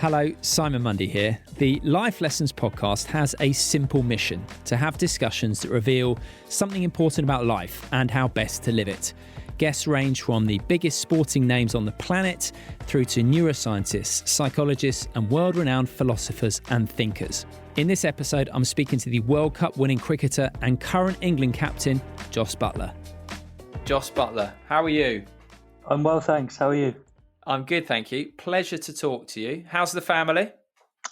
Hello, Simon Mundy here. The Life Lessons podcast has a simple mission: to have discussions that reveal something important about life and how best to live it. Guests range from the biggest sporting names on the planet through to neuroscientists, psychologists, and world-renowned philosophers and thinkers. In this episode, I'm speaking to the World Cup winning cricketer and current England captain, Jos Buttler. Jos Buttler, how are you? I'm well, thanks. How are you? I'm good, thank you. Pleasure to talk to you. How's the family?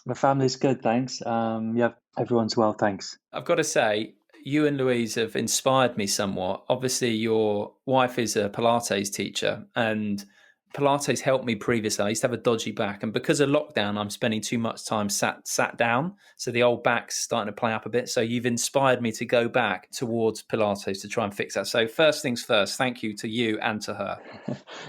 My family's good, thanks. Everyone's well, thanks. I've got to say, you and Louise have inspired me somewhat. Obviously, your wife is a Pilates teacher, and Pilates helped me previously. I used to have a dodgy back, and because of lockdown, I'm spending too much time sat down. So the old back's starting to play up a bit. So you've inspired me to go back towards Pilates to try and fix that. So first things first, thank you to you and to her.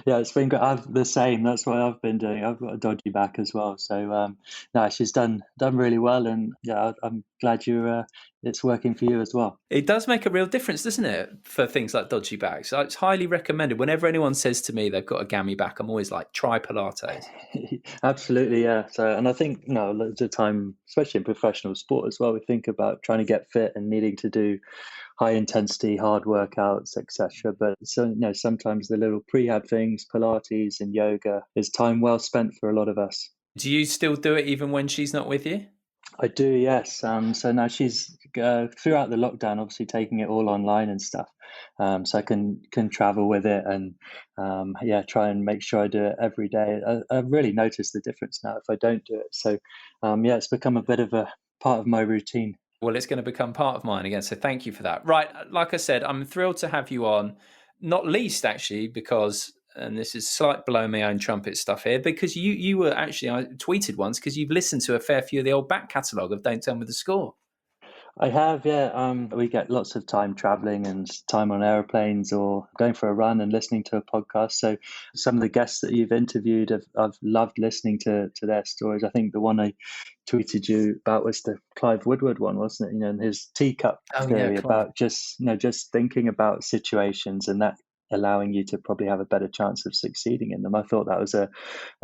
Yeah, it's been good. I've the same. That's what I've been doing. I've got a dodgy back as well. So no, she's done really well, and yeah, I'm glad it's working for you as well. It does make a real difference, doesn't it, for things like dodgy backs? It's highly recommended. Whenever anyone says to me they've got a gammy back, I'm always like, try Pilates. Absolutely, yeah. So, and I think lots of the time, especially in professional sport as well, we think about trying to get fit and needing to do high intensity, hard workouts, etc. But sometimes the little prehab things, Pilates and yoga, is time well spent for a lot of us. Do you still do it even when she's not with you? I do, yes. So now she's throughout the lockdown, obviously taking it all online and stuff. So I can travel with it and try and make sure I do it every day. I really notice the difference now if I don't do it. So it's become a bit of a part of my routine. Well, it's going to become part of mine again. So thank you for that. Right. Like I said, I'm thrilled to have you on, not least actually because, and this is slight blow my own trumpet stuff here, because you were actually, I tweeted once, because you've listened to a fair few of the old back catalogue of Don't Tell Me the Score. I have, yeah. We get lots of time traveling and time on airplanes or going for a run and listening to a podcast. So some of the guests that you've interviewed, I've loved listening to their stories. I think the one I tweeted you about was the Clive Woodward one, wasn't it? And his teacup theory about just thinking about situations and that allowing you to probably have a better chance of succeeding in them. I thought that was a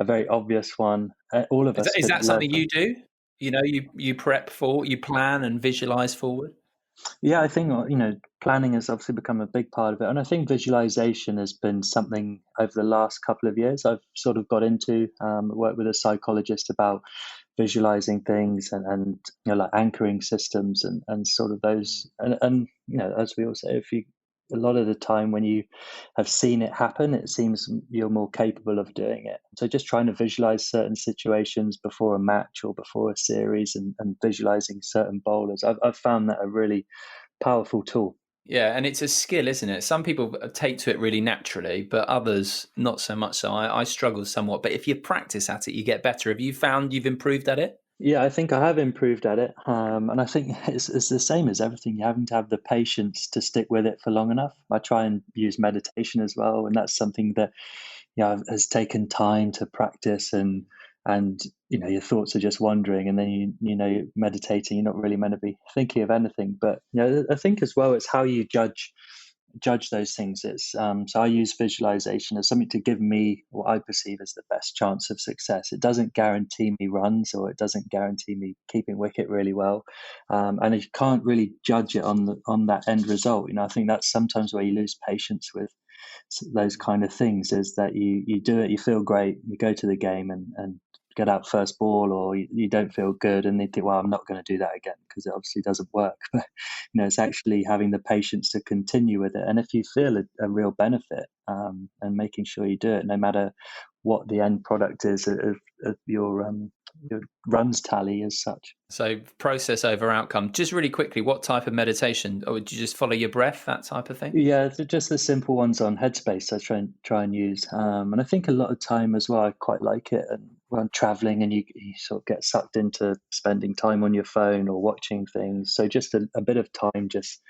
very obvious one. All of us. Is that something you do? You prep for, you plan and visualize forward? Yeah, I think, planning has obviously become a big part of it. And I think visualization has been something over the last couple of years I've sort of got into, work with a psychologist about visualizing things and like anchoring systems and sort of those. And as we all say, a lot of the time when you have seen it happen, it seems you're more capable of doing it. So just trying to visualize certain situations before a match or before a series and visualizing certain bowlers, I've found that a really powerful tool. Yeah, and it's a skill, isn't it? Some people take to it really naturally, but others not so much so. I struggle somewhat, but if you practice at it, you get better. Have you found you've improved at it? Yeah, I think I have improved at it. And I think it's the same as everything. You're having to have the patience to stick with it for long enough. I try and use meditation as well. And that's something that, has taken time to practice and your thoughts are just wandering and then, you're meditating. You're not really meant to be thinking of anything. But, I think as well, it's how you judge those things. It's so I use visualization as something to give me what I perceive as the best chance of success. It doesn't guarantee me runs or it doesn't guarantee me keeping wicket really well, and you can't really judge it on that end result. I think that's sometimes where you lose patience with those kind of things, is that you do it, you feel great, you go to the game and get out first ball, or you don't feel good and they think, well, I'm not going to do that again because it obviously doesn't work. But it's actually having the patience to continue with it, and if you feel a real benefit, and making sure you do it no matter what the end product is of your runs tally as such. So process over outcome. Just really quickly, what type of meditation? Or would you just follow your breath, that type of thing? Yeah, just the simple ones on Headspace I try and use. And I think a lot of time as well, I quite like it. And when I'm traveling and you sort of get sucked into spending time on your phone or watching things. So just a bit of time just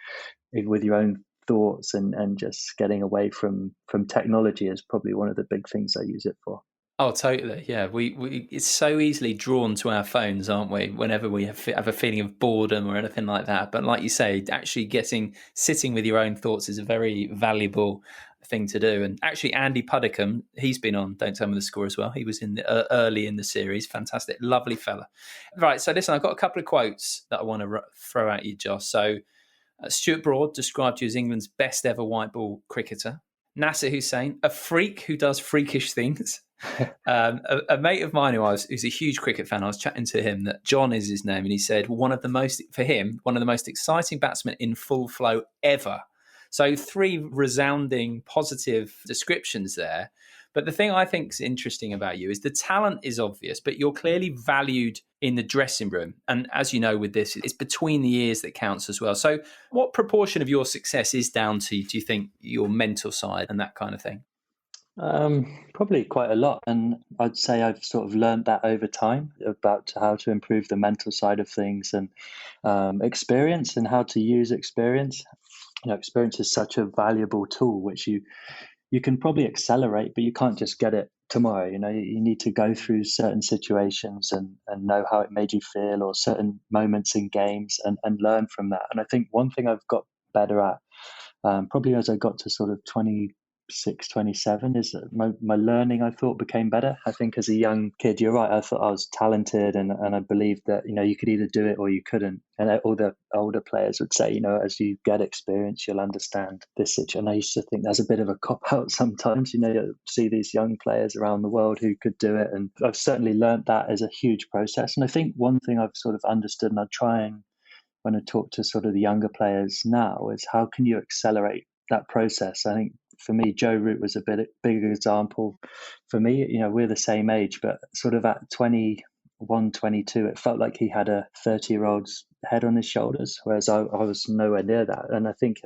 with your own thoughts and just getting away from technology is probably one of the big things I use it for. Oh, totally. Yeah, we it's so easily drawn to our phones, aren't we? Whenever we have a feeling of boredom or anything like that. But like you say, actually sitting with your own thoughts is a very valuable thing to do. And actually, Andy Puddicombe, he's been on Don't Tell Me the Score as well. He was in the, early in the series. Fantastic, lovely fella. Right, so listen, I've got a couple of quotes that I want to throw at you, Josh. So Stuart Broad described you as England's best ever white ball cricketer. Nasser Hussain, a freak who does freakish things. A mate of mine who's a huge cricket fan, I was chatting to him, that John is his name, and he said one of the most exciting batsmen in full flow ever. So 3 resounding positive descriptions there. But the thing I think is interesting about you is the talent is obvious, but you're clearly valued in the dressing room. And as you know, with this, it's between the ears that counts as well. So what proportion of your success is down to, do you think, your mental side and that kind of thing? Probably quite a lot. And I'd say I've sort of learned that over time about how to improve the mental side of things and experience and how to use experience. Experience is such a valuable tool, which you can probably accelerate, but you can't just get it tomorrow. You need to go through certain situations and know how it made you feel, or certain moments in games, and learn from that. And I think one thing I've got better at, probably as I got to sort of 26, 27, is that my learning, I thought, became better. I think as a young kid, you're right, I thought I was talented, and I believed that, you could either do it or you couldn't. And all the older players would say, as you get experience, you'll understand this situation. I used to think there's a bit of a cop-out sometimes. You see these young players around the world who could do it. And I've certainly learned that as a huge process. And I think one thing I've sort of understood, and I try and when I talk to sort of the younger players now, is how can you accelerate that process? I think for me, Joe Root was a big example. For me, we're the same age, but sort of at 21, 22, it felt like he had a 30-year-old's head on his shoulders, whereas I was nowhere near that. And I think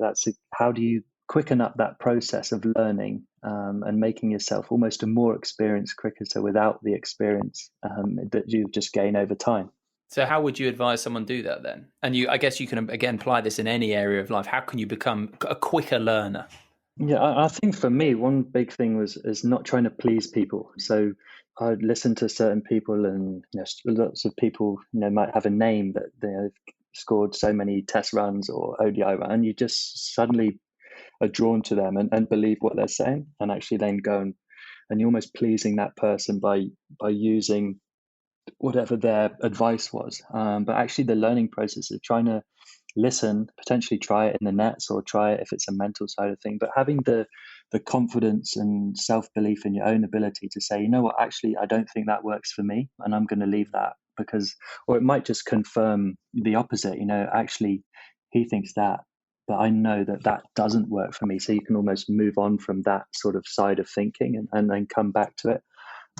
how do you quicken up that process of learning and making yourself almost a more experienced cricketer without the experience that you just gain over time? So how would you advise someone do that then? And I guess you can, again, apply this in any area of life. How can you become a quicker learner? Yeah, I think for me, one big thing is not trying to please people. So I'd listen to certain people, and lots of people might have a name that they've scored so many test runs or ODI runs, and you just suddenly are drawn to them and believe what they're saying, and actually then go and you're almost pleasing that person by using whatever their advice was. But actually the learning process of trying to listen, potentially try it in the nets, or try it if it's a mental side of thing, but having the confidence and self-belief in your own ability to say, what, actually, I don't think that works for me, and I'm going to leave that or it might just confirm the opposite, actually he thinks that, but I know that doesn't work for me. So you can almost move on from that sort of side of thinking and then come back to it.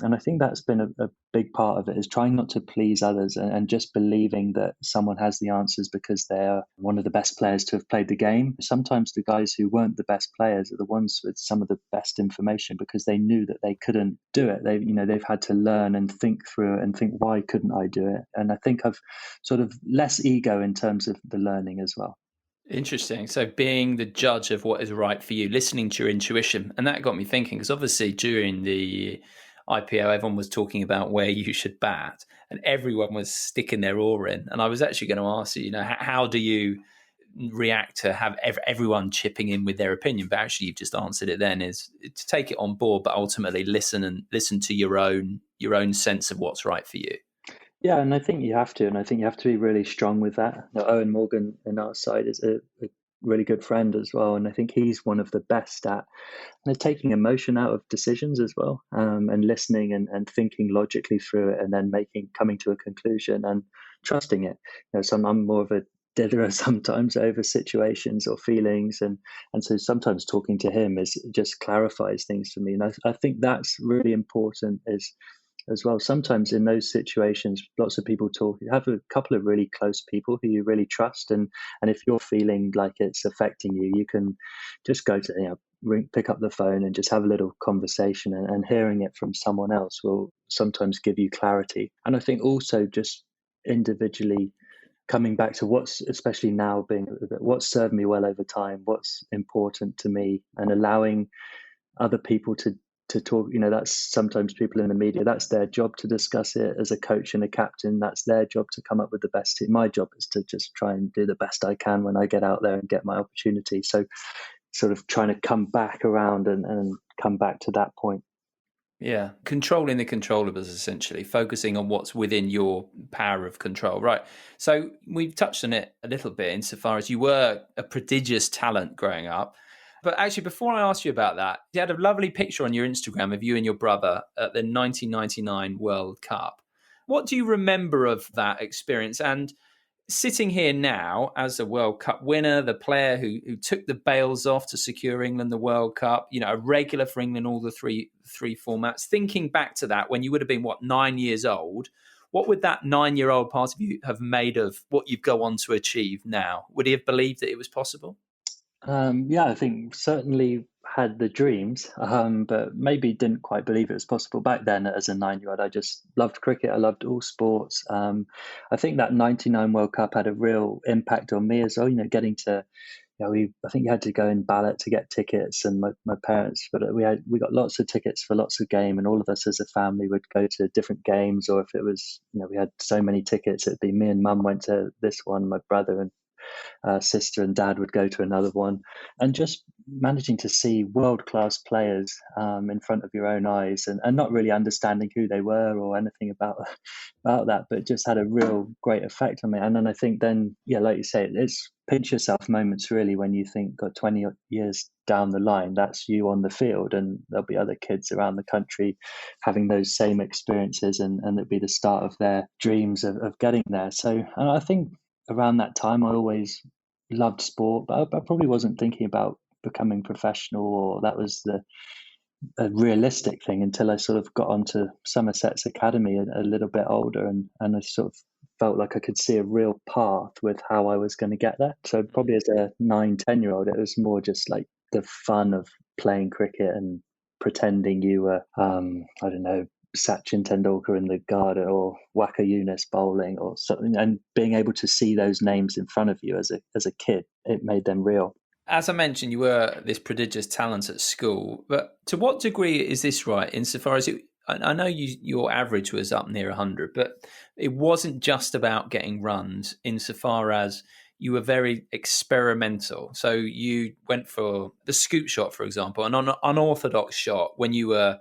And I think that's been a big part of it, is trying not to please others and just believing that someone has the answers because they're one of the best players to have played the game. Sometimes the guys who weren't the best players are the ones with some of the best information, because they knew that they couldn't do it. They've had to learn and think through it and think, why couldn't I do it? And I think I've sort of less ego in terms of the learning as well. Interesting. So being the judge of what is right for you, listening to your intuition. And that got me thinking, because obviously during the IPO, everyone was talking about where you should bat, and everyone was sticking their oar in. And I was actually going to ask you, how do you react to have everyone chipping in with their opinion? But actually, you've just answered it. Then is to take it on board, but ultimately listen to your own sense of what's right for you. Yeah, and I think you have to, be really strong with that. Owen Morgan on our side is a really good friend as well, and I think he's one of the best at taking emotion out of decisions as well, and listening and thinking logically through it, and then coming to a conclusion and trusting it. I'm more of a ditherer sometimes over situations or feelings, and so sometimes talking to him just clarifies things for me, and I think that's really important as well. Sometimes in those situations, lots of people talk. You have a couple of really close people who you really trust, and if you're feeling like it's affecting you, you can just go to pick up the phone and just have a little conversation, and hearing it from someone else will sometimes give you clarity. And I think also just individually coming back to what's, especially now being what's served me well over time, what's important to me, and allowing other people to talk. That's sometimes people in the media, that's their job to discuss it. As a coach and a captain, that's their job to come up with the best team. My job is to just try and do the best I can when I get out there and get my opportunity. So sort of trying to come back around and come back to that point. Yeah, controlling the controllables, essentially, focusing on what's within your power of control. Right. So we've touched on it a little bit insofar as you were a prodigious talent growing up. But actually, before I ask you about that, you had a lovely picture on your Instagram of you and your brother at the 1999 World Cup. What do you remember of that experience? And sitting here now as a World Cup winner, the player who took the bails off to secure England the World Cup, a regular for England all the three formats. Thinking back to that when you would have been 9 years old, what would that 9-year-old part of you have made of what you go on to achieve now? Would he have believed that it was possible? Yeah, I think certainly had the dreams, but maybe didn't quite believe it was possible back then. As a 9-year-old, I just loved cricket. I loved all sports. I think that '99 World Cup had a real impact on me as well. Getting to, I think you had to go in ballot to get tickets, and my parents, but we got lots of tickets for lots of game, and all of us as a family would go to different games. Or if it was, we had so many tickets, it'd be me and mum went to this one, my brother and sister and dad would go to another one, and just managing to see world class players in front of your own eyes, and not really understanding who they were or anything about that, but just had a real great effect on me. And then I think then, yeah, like you say, it's pinch yourself moments really when you think, God, 20 years down the line, that's you on the field, and there'll be other kids around the country having those same experiences, and it'll be the start of their dreams of getting there. So, and I think around that time, I always loved sport, but I probably wasn't thinking about becoming professional, or that was a realistic thing until I sort of got onto Somerset's academy a little bit older, and I sort of felt like I could see a real path with how I was going to get there. So probably as a 9, 10-year-old, it was more just like the fun of playing cricket and pretending you were, I don't know, Sachin Tendulkar in the Garden or Waka Yunus bowling or something, and being able to see those names in front of you as a kid, it made them real. As I mentioned, you were this prodigious talent at school, but to what degree is this right? Insofar as I know your average was up near 100, but it wasn't just about getting runs. Insofar as you were very experimental, so you went for the scoop shot, for example, an unorthodox shot when you were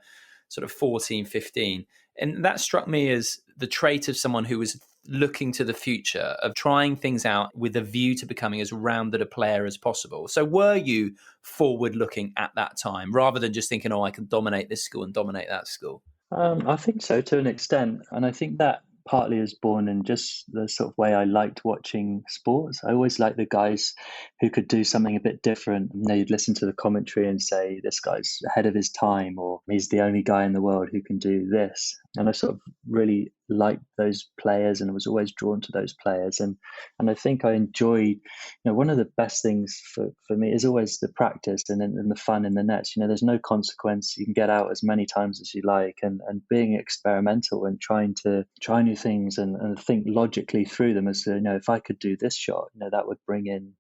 sort of 14, 15. And that struck me as the trait of someone who was looking to the future, of trying things out with a view to becoming as rounded a player as possible. So were you forward looking at that time rather than just thinking, I can dominate this school and dominate that school? I think so to an extent, and I think that partly is born in just the sort of way I liked watching sports. I always liked the guys who could do something a bit different. You'd listen to the commentary and say, this guy's ahead of his time, or he's the only guy in the world who can do this. And I sort of really liked those players and was always drawn to those players. And I think I enjoyed, one of the best things for me is always the practice and the fun in the nets. There's no consequence. You can get out as many times as you like, and being experimental and trying to try new things and think logically through them as to, if I could do this shot, that would bring in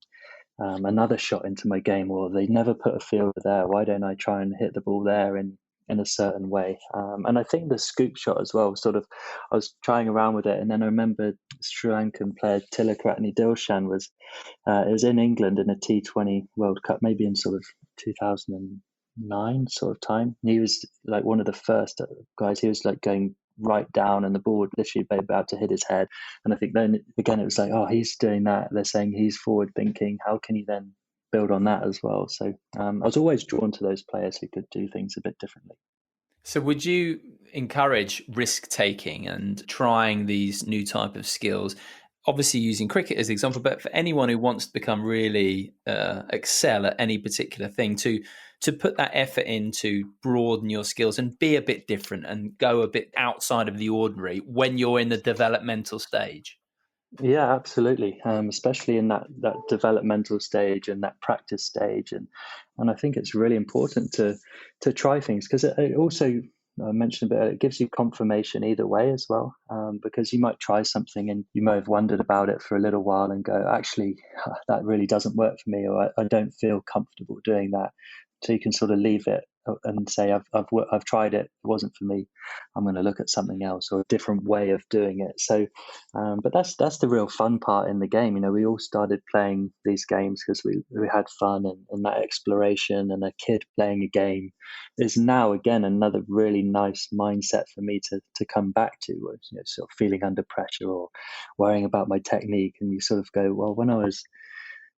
another shot into my game, or they never put a fielder there. Why don't I try and hit the ball there in a certain way? And I think the scoop shot as well, sort of, I was trying around with it, and then I remember Sri Lankan player Tilakratne Dilshan it was in England in a T20 World Cup, maybe in sort of 2009 sort of time. And he was like one of the first guys. He was like going right down, and the ball would literally be about to hit his head. And I think then again it was like, he's doing that. They're saying he's forward thinking. How can he then build on that as well? So I was always drawn to those players who could do things a bit differently. So would you encourage risk taking and trying these new type of skills? Obviously using cricket as an example, but for anyone who wants to become really excel at any particular thing, to put that effort in to broaden your skills and be a bit different and go a bit outside of the ordinary when you're in the developmental stage? Yeah, absolutely. Especially in that developmental stage and that practice stage, and I think it's really important to try things, because it also, I mentioned a bit, it gives you confirmation either way as well, because you might try something and you may have wondered about it for a little while and go, actually, that really doesn't work for me, or I don't feel comfortable doing that. So you can sort of leave it and say I've tried it, it wasn't for me, I'm going to look at something else or a different way of doing it. So, but that's the real fun part in the game. We all started playing these games because we had fun, and that exploration, and a kid playing a game is now again another really nice mindset for me to come back to, sort of feeling under pressure or worrying about my technique. And you sort of go, well, when I was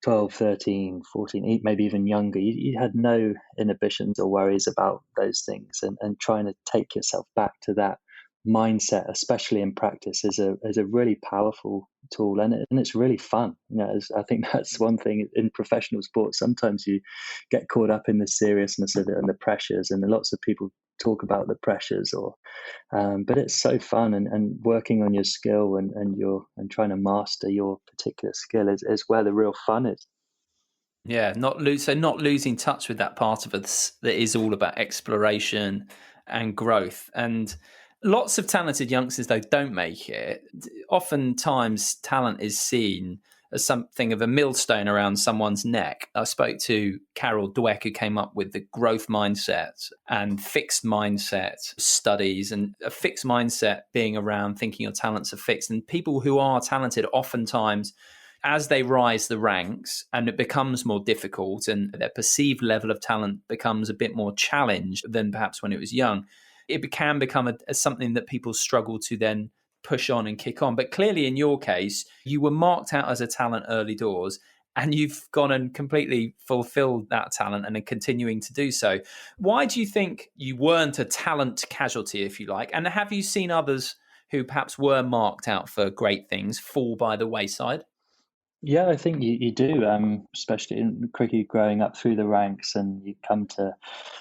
12, 13, 14, maybe even younger, you had no inhibitions or worries about those things. And trying to take yourself back to that mindset, especially in practice, is a really powerful tool, and it's really fun. I think that's one thing in professional sports. Sometimes you get caught up in the seriousness of it and the pressures, and lots of people talk about the pressures, but it's so fun, and working on your skill and trying to master your particular skill is where the real fun is. Yeah, not losing touch with that part of us that is all about exploration and growth. And lots of talented youngsters, though, don't make it. Oftentimes, talent is seen as something of a millstone around someone's neck. I spoke to Carol Dweck, who came up with the growth mindset and fixed mindset studies, and a fixed mindset being around thinking your talents are fixed. And people who are talented oftentimes, as they rise the ranks and it becomes more difficult and their perceived level of talent becomes a bit more challenged than perhaps when it was young, it can become something that people struggle to then push on and kick on. But clearly in your case, you were marked out as a talent early doors, and you've gone and completely fulfilled that talent and are continuing to do so. Why do you think you weren't a talent casualty, if you like? And have you seen others who perhaps were marked out for great things fall by the wayside? Yeah, I think you do, especially in cricket, growing up through the ranks, and you come to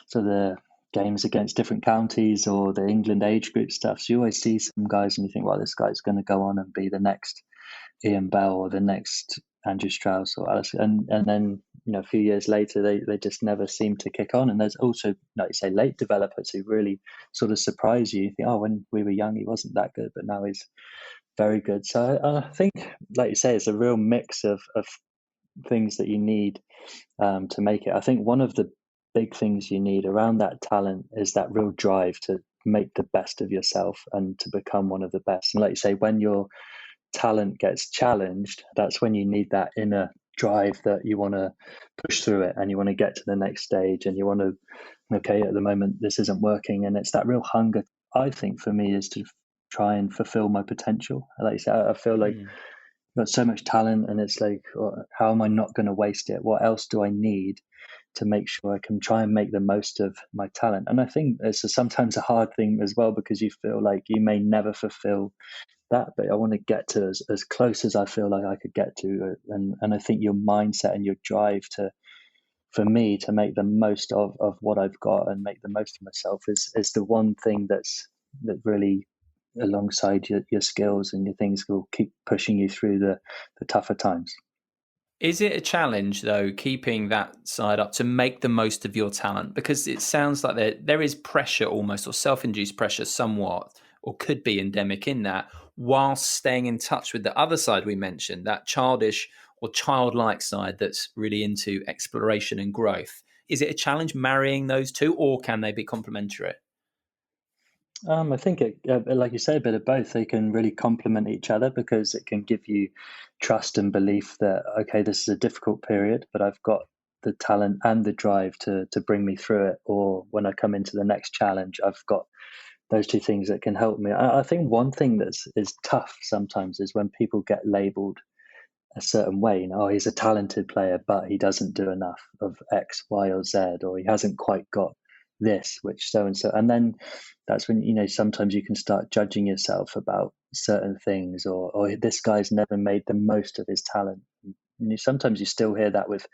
sort of the games against different counties or the England age group stuff. So you always see some guys and you think, well, this guy's going to go on and be the next Ian Bell or the next Andrew Strauss or Alice. And then, a few years later, they just never seem to kick on. And there's also, like you say, late developers who really sort of surprise you. You think, oh, when we were young, he wasn't that good, but now he's very good. So I think, like you say, it's a real mix of things that you need to make it. I think one of the big things you need around that talent is that real drive to make the best of yourself and to become one of the best. And like you say, when your talent gets challenged, that's when you need that inner drive that you want to push through it and you want to get to the next stage and you want to, okay, at the moment this isn't working. And it's that real hunger, I think, for me, is to try and fulfill my potential. Like you say, I feel like I've got so much talent, and it's like, how am I not going to waste it? What else do I need to make sure I can try and make the most of my talent? And I think it's sometimes a hard thing as well, because you feel like you may never fulfill that, but I want to get to as close as I feel like I could get to. And I think your mindset and your drive for me, to make the most of what I've got and make the most of myself is the one thing that really, alongside your skills and your things, will keep pushing you through the tougher times. Is it a challenge, though, keeping that side up to make the most of your talent? Because it sounds like there is pressure almost, or self-induced pressure somewhat, or could be endemic in that, whilst staying in touch with the other side we mentioned, that childish or childlike side that's really into exploration and growth. Is it a challenge marrying those two, or can they be complementary? I think like you say, a bit of both. They can really complement each other, because it can give you trust and belief that, okay, this is a difficult period, but I've got the talent and the drive to bring me through it. Or when I come into the next challenge, I've got those two things that can help me. I think one thing is tough sometimes is when people get labelled a certain way. Oh, he's a talented player, but he doesn't do enough of X, Y, or Z, or he hasn't quite got this, which so and so. And then that's when, sometimes you can start judging yourself about certain things, or this guy's never made the most of his talent. And sometimes you still hear that with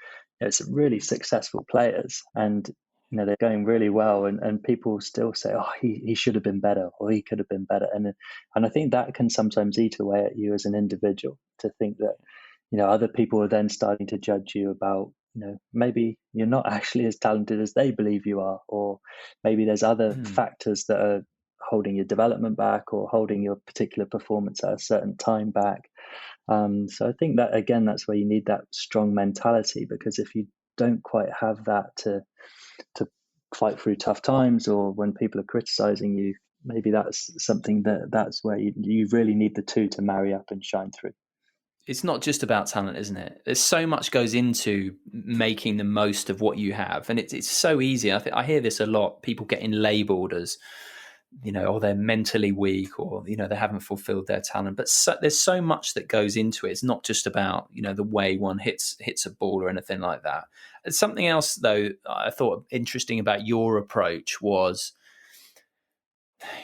some really successful players, and they're going really well, and people still say, oh, he should have been better, or he could have been better. And I think that can sometimes eat away at you as an individual, to think that other people are then starting to judge you about, maybe you're not actually as talented as they believe you are, or maybe there's other Hmm. factors that are holding your development back, or holding your particular performance at a certain time back. So I think that, again, that's where you need that strong mentality, because if you don't quite have that to fight through tough times, or when people are criticizing you, maybe that's something that's where you really need the two to marry up and shine through. It's not just about talent, isn't it? There's so much goes into making the most of what you have, and it's so easy. I hear this a lot. People getting labelled as, or they're mentally weak, or they haven't fulfilled their talent. But there's so much that goes into it. It's not just about the way one hits a ball or anything like that. Something else, though, I thought interesting about your approach was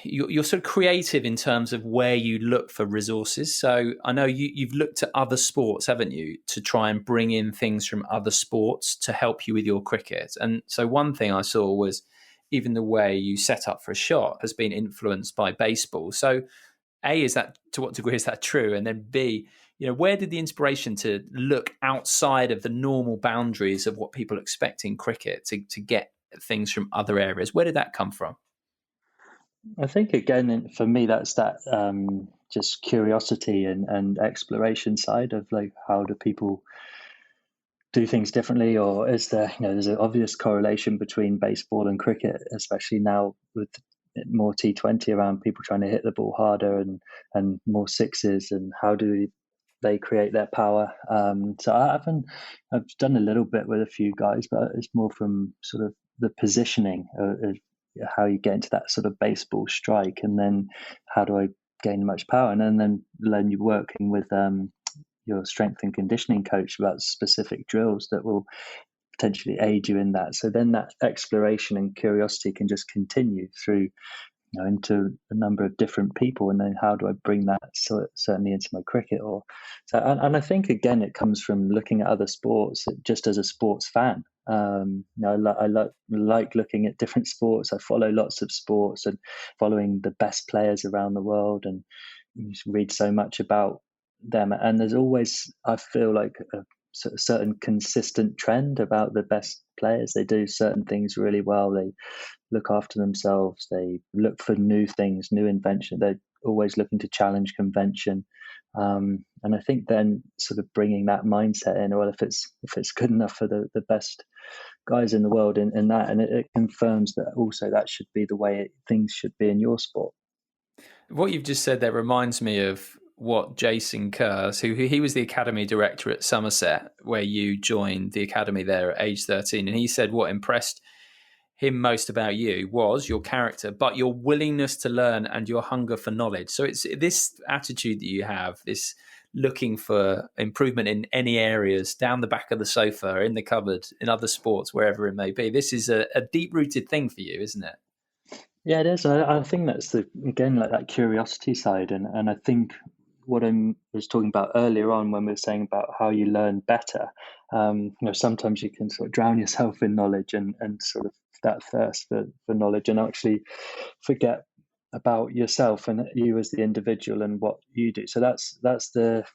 you're sort of creative in terms of where you look for resources. So I know you've looked at other sports, haven't you, to try and bring in things from other sports to help you with your cricket. And so one thing I saw was even the way you set up for a shot has been influenced by baseball. So A, is that, to what degree is that true? And then B, where did the inspiration to look outside of the normal boundaries of what people expect in cricket to get things from other areas? Where did that come from? I think, again, for me, that's that just curiosity and exploration side of, like, how do people do things differently, or is there, there's an obvious correlation between baseball and cricket, especially now with more T20 around, people trying to hit the ball harder and more sixes, and how do they create their power. So I've done a little bit with a few guys, but it's more from sort of the positioning of how you get into that sort of baseball strike, and then how do I gain much power, and then you're working with your strength and conditioning coach about specific drills that will potentially aid you in that. So then that exploration and curiosity can just continue through, into a number of different people, and then how do I bring that certainly into my cricket? Or so, and I think, again, it comes from looking at other sports just as a sports fan. I like looking at different sports. I follow lots of sports and following the best players around the world, and you just read so much about them. And there's always, I feel like, a certain consistent trend about the best players. They do certain things really well. They look after themselves. They look for new things, new invention. They're always looking to challenge convention. And I think then sort of bringing that mindset in, well, if it's good enough for the best guys in the world in that, and it confirms that also that should be the way things should be in your sport. What you've just said there reminds me of what Jason Kerr, who he was the academy director at Somerset, where you joined the academy there at age 13. And he said what impressed him most about you was your character, but your willingness to learn and your hunger for knowledge. So it's this attitude that you have, this looking for improvement in any areas, down the back of the sofa, in the cupboard, in other sports, wherever it may be. This is a deep-rooted thing for you, isn't it? Yeah, it is. I think that's again, like that curiosity side, and I think what I was talking about earlier on when we were saying about how you learn better. Sometimes you can sort of drown yourself in knowledge and sort of that thirst for knowledge, and actually forget about yourself and you as the individual and what you do. So that's the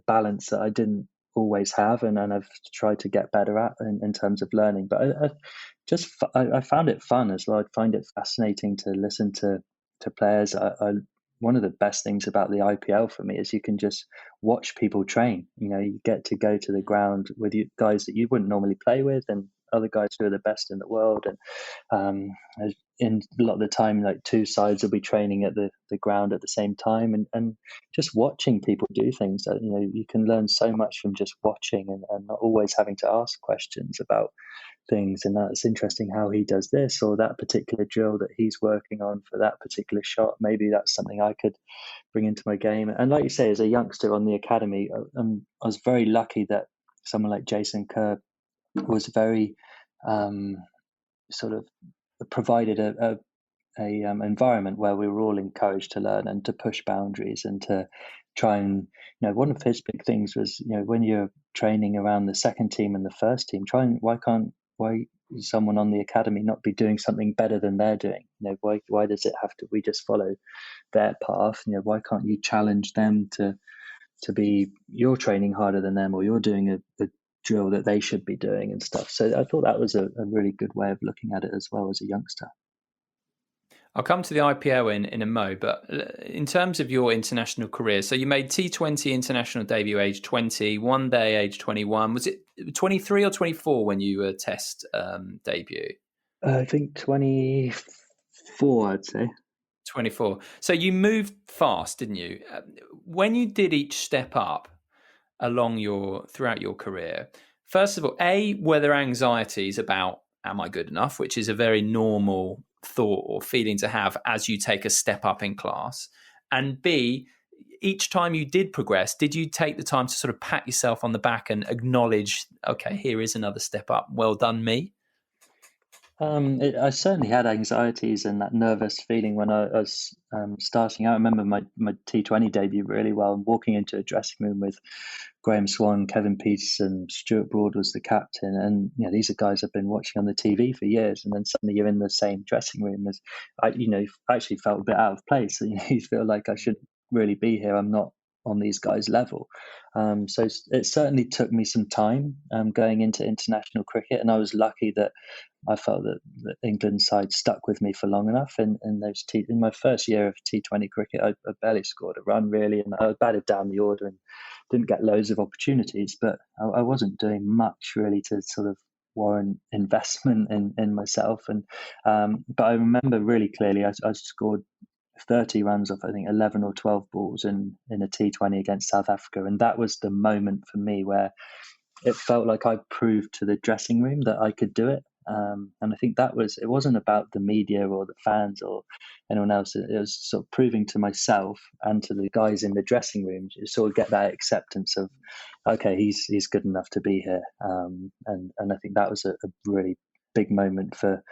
balance that I didn't always have, and I've tried to get better at in terms of learning. But I found it fun as well. I find it fascinating to listen to players. One of the best things about the IPL for me is you can just watch people train. You get to go to the ground with guys that you wouldn't normally play with, and other guys who are the best in the world. And in a lot of the time, like, two sides will be training at the ground at the same time, and just watching people do things. That you can learn so much from just watching, and not always having to ask questions about things. And that's interesting how he does this or that particular drill that he's working on for that particular shot. Maybe that's something I could bring into my game. And like you say, as a youngster on the academy, I was very lucky that someone like Jason Kerr was very sort of provided a environment where we were all encouraged to learn and to push boundaries and to try and, one of his big things was, when you're training around the second team and the first team, why someone on the academy not be doing something better than they're doing? Why does it have to, we just follow their path? Why can't you challenge them to be, you're training harder than them, or you're doing a drill that they should be doing and stuff. So I thought that was a really good way of looking at it as well as a youngster. I'll come to the IPL in a mo, but in terms of your international career, so you made T20 international debut age 20, one day age 21. Was it 23 or 24 when you were test debut? I think 24, I'd say. 24. So you moved fast, didn't you? When you did each step up throughout your career, first of all, were there anxieties about am I good enough, which is a very normal thought or feeling to have as you take a step up in class? And B, each time you did progress, did you take the time to sort of pat yourself on the back and acknowledge, okay, here is another step up. Well done, me. I certainly had anxieties and that nervous feeling when I was starting out. I remember my T20 debut really well, and walking into a dressing room with Graham Swan, Kevin Peterson, Stuart Broad was the captain, and these are guys I've been watching on the TV for years, and then suddenly you're in the same dressing room as actually felt a bit out of place. You feel like I should really be here. I'm not on these guys' level. So it certainly took me some time going into international cricket, and I was lucky that I felt that the England side stuck with me for long enough. In my first year of T20 cricket, I barely scored a run really, and I batted down the order and didn't get loads of opportunities. But I wasn't doing much really to sort of warrant investment in myself. But I remember really clearly, I scored 30 runs off I think 11 or 12 balls in a T20 against South Africa, and that was the moment for me where it felt like I proved to the dressing room that I could do it. And I think it wasn't about the media or the fans or anyone else. It was sort of proving to myself and to the guys in the dressing room, you sort of get that acceptance of, okay, he's good enough to be here. And I think that was a really big moment for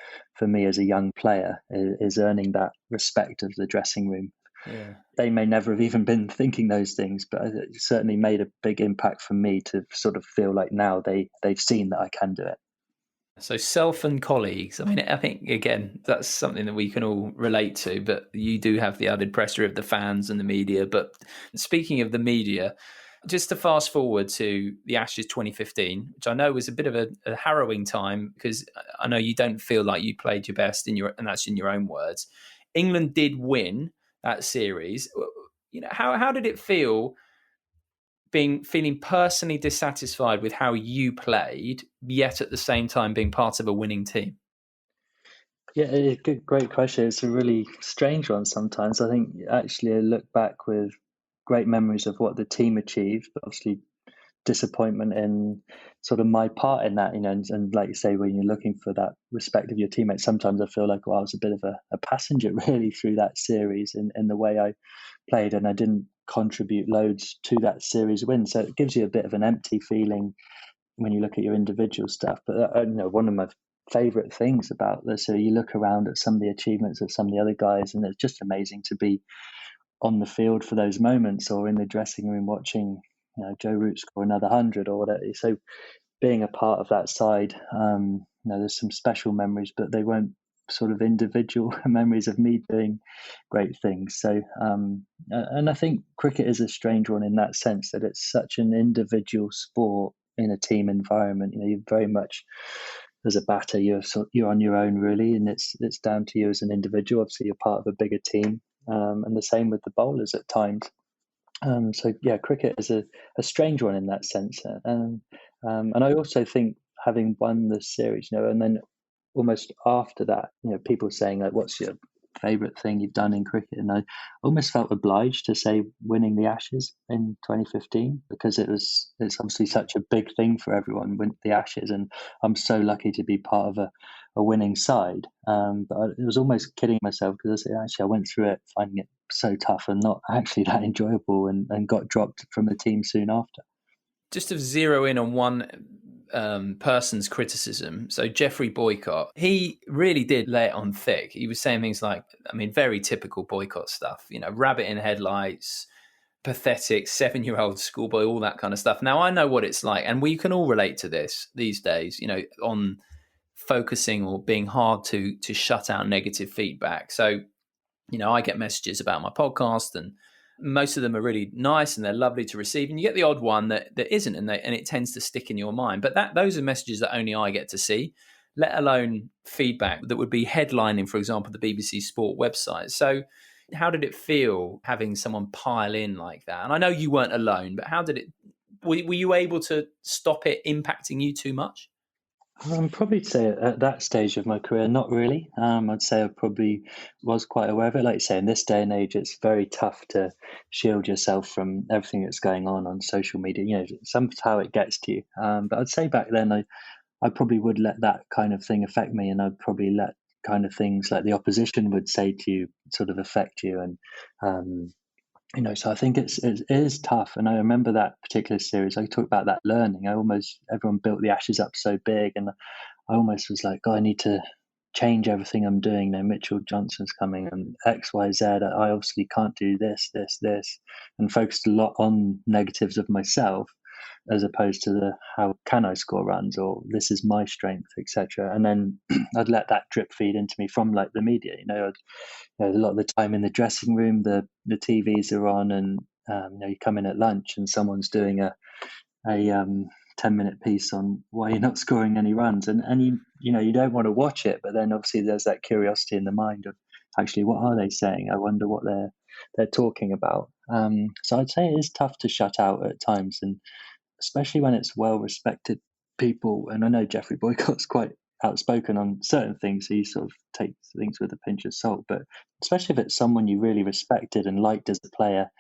me as a young player, is earning that respect of the dressing room. Yeah. They may never have even been thinking those things, but it certainly made a big impact for me to sort of feel like now they've seen that I can do it. So self and colleagues, I mean, I think, again, that's something that we can all relate to, but you do have the added pressure of the fans and the media. But speaking of the media, just to fast forward to the Ashes 2015, which I know was a bit of a harrowing time, because I know you don't feel like you played your best and that's in your own words. England did win that series. How did it feel feeling personally dissatisfied with how you played, yet at the same time being part of a winning team? Yeah, great question. It's a really strange one sometimes. I think actually I look back with great memories of what the team achieved, but obviously disappointment in sort of my part in that, and like you say, when you're looking for that respect of your teammates, sometimes I feel like, well, I was a bit of a passenger really through that series in the way I played, and I didn't contribute loads to that series win. So it gives you a bit of an empty feeling when you look at your individual stuff. But one of my favorite things about this, so you look around at some of the achievements of some of the other guys, and it's just amazing to be on the field for those moments, or in the dressing room watching Joe Root score another 100 or whatever. So being a part of that side, there's some special memories, but they weren't sort of individual memories of me doing great things. So, and I think cricket is a strange one in that sense, that it's such an individual sport in a team environment. You're very much, as a batter, you're on your own really, and it's down to you as an individual. Obviously, you're part of a bigger team, and the same with the bowlers at times. So yeah, cricket is a strange one in that sense, and I also think having won the series, and then almost after that, people saying like, "What's your favourite thing you've done in cricket?" And I almost felt obliged to say winning the Ashes in 2015, because it's obviously such a big thing for everyone, win the Ashes, and I'm so lucky to be part of a winning side. But it was almost kidding myself, because I went through it finding it so tough and not actually that enjoyable, and got dropped from the team soon after. Just to zero in on one person's criticism. So Jeffrey Boycott, he really did lay it on thick. He was saying things like, I mean, very typical Boycott stuff, rabbit in headlights, pathetic 7-year-old schoolboy, all that kind of stuff. Now, I know what it's like, and we can all relate to this these days, on focusing or being hard to shut out negative feedback. So, I get messages about my podcast, and most of them are really nice and they're lovely to receive. And you get the odd one that isn't, and it tends to stick in your mind. But those are messages that only I get to see, let alone feedback that would be headlining, for example, the BBC Sport website. So how did it feel having someone pile in like that? And I know you weren't alone, but how did it, were you able to stop it impacting you too much? Probably say at that stage of my career, not really. I'd say I probably was quite aware of it. Like you say, in this day and age, it's very tough to shield yourself from everything that's going on social media. Somehow it gets to you. But I'd say back then, I probably would let that kind of thing affect me, and I'd probably let kind of things like the opposition would say to you sort of affect you. And um, so I think it is tough. And I remember that particular series. I talk about that learning. Everyone built the ashes up so big, and I almost was like, "God, I need to change everything I'm doing now. Mitchell Johnson's coming and X, Y, Z. I obviously can't do this, this, this," and focused a lot on negatives of myself as opposed to the how can I score runs or this is my strength, etc. And then I'd let that drip feed into me from like the media. A lot of the time in the dressing room, the TVs are on, and you come in at lunch and someone's doing a 10-minute piece on why you're not scoring any runs, and you don't want to watch it, but then obviously there's that curiosity in the mind of actually what are they saying? I wonder what they're talking about. So I'd say it is tough to shut out at times, and especially when it's well respected people. And I know Jeffrey Boycott's quite outspoken on certain things, so you sort of take things with a pinch of salt. But especially if it's someone you really respected and liked as a player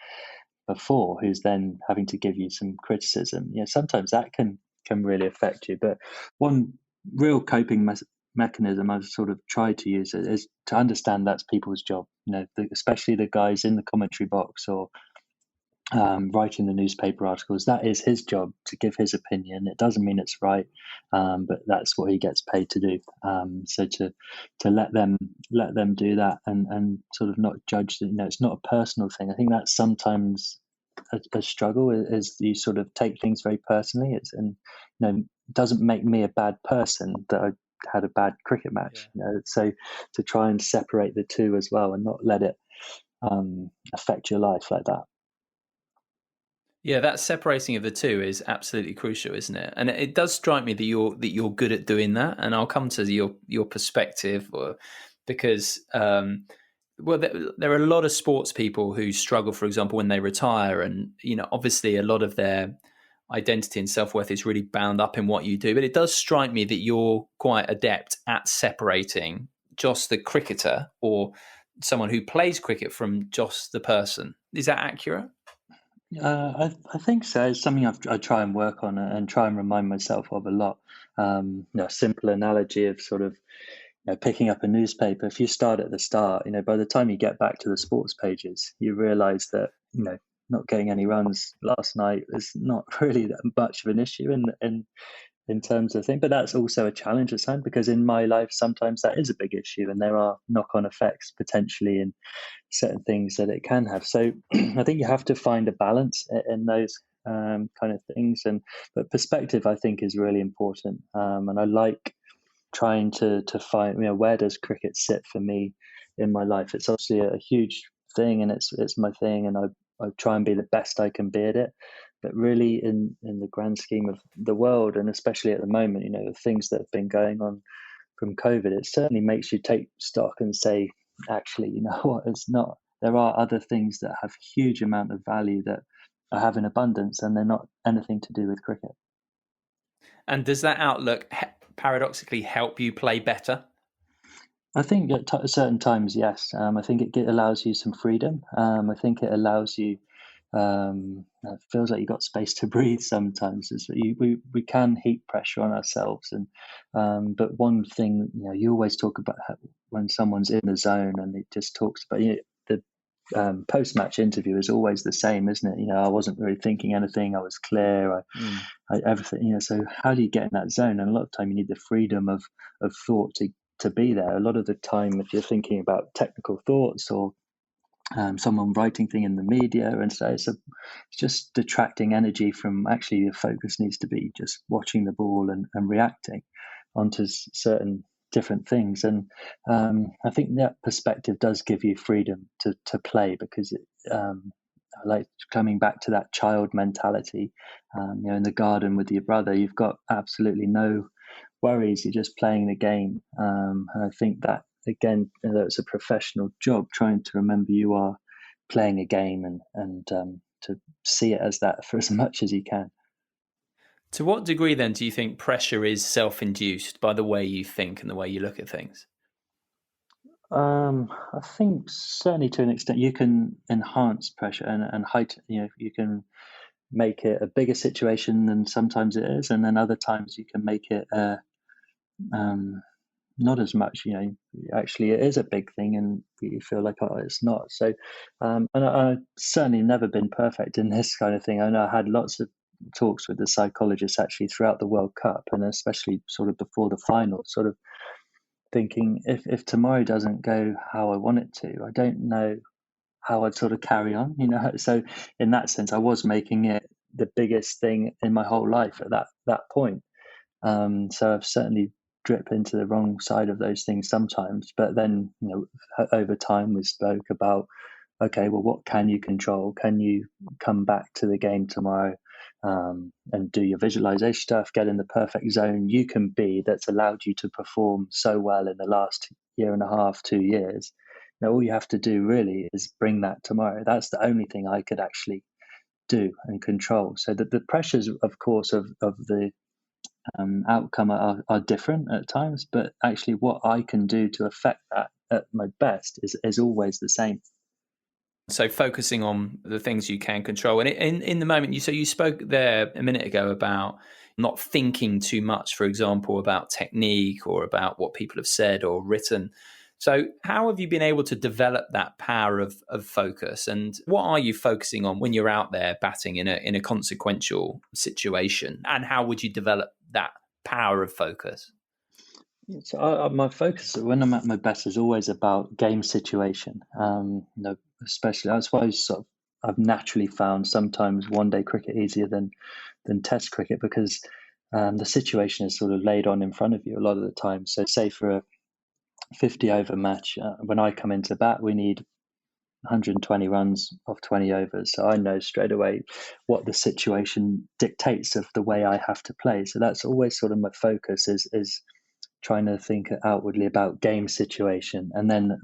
before, who's then having to give you some criticism, sometimes that can really affect you. But one real coping mechanism I've sort of tried to use is to understand that's people's job. Especially the guys in the commentary box or writing the newspaper articles. That is his job to give his opinion. It doesn't mean it's right, but that's what he gets paid to do. So to let them do that and sort of not judge that. It's not a personal thing. I think that's sometimes a struggle is you sort of take things very personally. It doesn't make me a bad person that I had a bad cricket match. So to try and separate the two as well and not let it affect your life like that. Yeah, that separating of the two is absolutely crucial, isn't it? And it does strike me that you're good at doing that. And I'll come to your perspective, because well, there are a lot of sports people who struggle, for example, when they retire, and obviously a lot of their identity and self-worth is really bound up in what you do. But it does strike me that you're quite adept at separating Jos the cricketer or someone who plays cricket from Jos the person. Is that accurate? I think so. It's something I try and work on and try and remind myself of a lot. A simple analogy of sort of picking up a newspaper. If you start at the start, by the time you get back to the sports pages, you realise that not getting any runs last night is not really that much of an issue in terms of thing. But that's also a challenge at times because in my life sometimes that is a big issue, and there are knock-on effects potentially in certain things that it can have. So I think you have to find a balance in those kind of things. But perspective, I think, is really important. And I like trying to find, where does cricket sit for me in my life? It's obviously a huge thing, and it's my thing, and I try and be the best I can be at it. But really, in the grand scheme of the world, and especially at the moment, the things that have been going on from COVID, it certainly makes you take stock and say, actually, you know what, it's not. There are other things that have huge amount of value that I have in abundance, and they're not anything to do with cricket. And does that outlook paradoxically help you play better? I think at certain times, yes. I think it allows you some freedom. I think it allows you. It feels like you got space to breathe sometimes. We can heap pressure on ourselves, and but one thing you always talk about when someone's in the zone, and it just talks about the post-match interview is always the same, isn't it? I wasn't really thinking anything. I was clear. Everything. So how do you get in that zone? And a lot of time you need the freedom of thought to be there. A lot of the time, if you're thinking about technical thoughts or someone writing thing in the media, and so it's just detracting energy from actually your focus needs to be just watching the ball and reacting onto certain different things. And I think that perspective does give you freedom to play because I like coming back to that child mentality. In the garden with your brother, you've got absolutely no worries. You're just playing the game, and I think that again, though it's a professional job, trying to remember you are playing a game and to see it as that for as much as you can. To what degree then do you think pressure is self-induced by the way you think and the way you look at things? I think certainly to an extent you can enhance pressure and heighten. You can make it a bigger situation than sometimes it is, and then other times you can make it um, not as much. Actually, it is a big thing, and you feel like, oh, it's not. So, and I've certainly never been perfect in this kind of thing. I know I had lots of talks with the psychologists actually throughout the World Cup, and especially sort of before the final, sort of thinking if tomorrow doesn't go how I want it to, I don't know how I'd sort of carry on. So in that sense, I was making it the biggest thing in my whole life at that point. So I've certainly dripped into the wrong side of those things sometimes. But then, over time, we spoke about, okay, well, what can you control? Can you come back to the game tomorrow and do your visualization stuff, get in the perfect zone you can be that's allowed you to perform so well in the last year and a half, 2 years? All you have to do really is bring that tomorrow. That's the only thing I could actually do and control. So that the pressures, of course, of the outcome are different at times, but actually what I can do to affect that at my best is always the same. So focusing on the things you can control. And in the moment, you spoke there a minute ago about not thinking too much, for example, about technique or about what people have said or written. So how have you been able to develop that power of focus? And what are you focusing on when you're out there batting in a consequential situation? And how would you develop that power of focus? So my focus when I'm at my best is always about game situation. Especially that's why I've naturally found sometimes one day cricket easier than Test cricket because the situation is sort of laid on in front of you a lot of the time. So say for a 50 over match, when I come into bat, we need 120 runs off 20 overs. So I know straight away what the situation dictates of the way I have to play. So that's always sort of my focus is trying to think outwardly about game situation. And then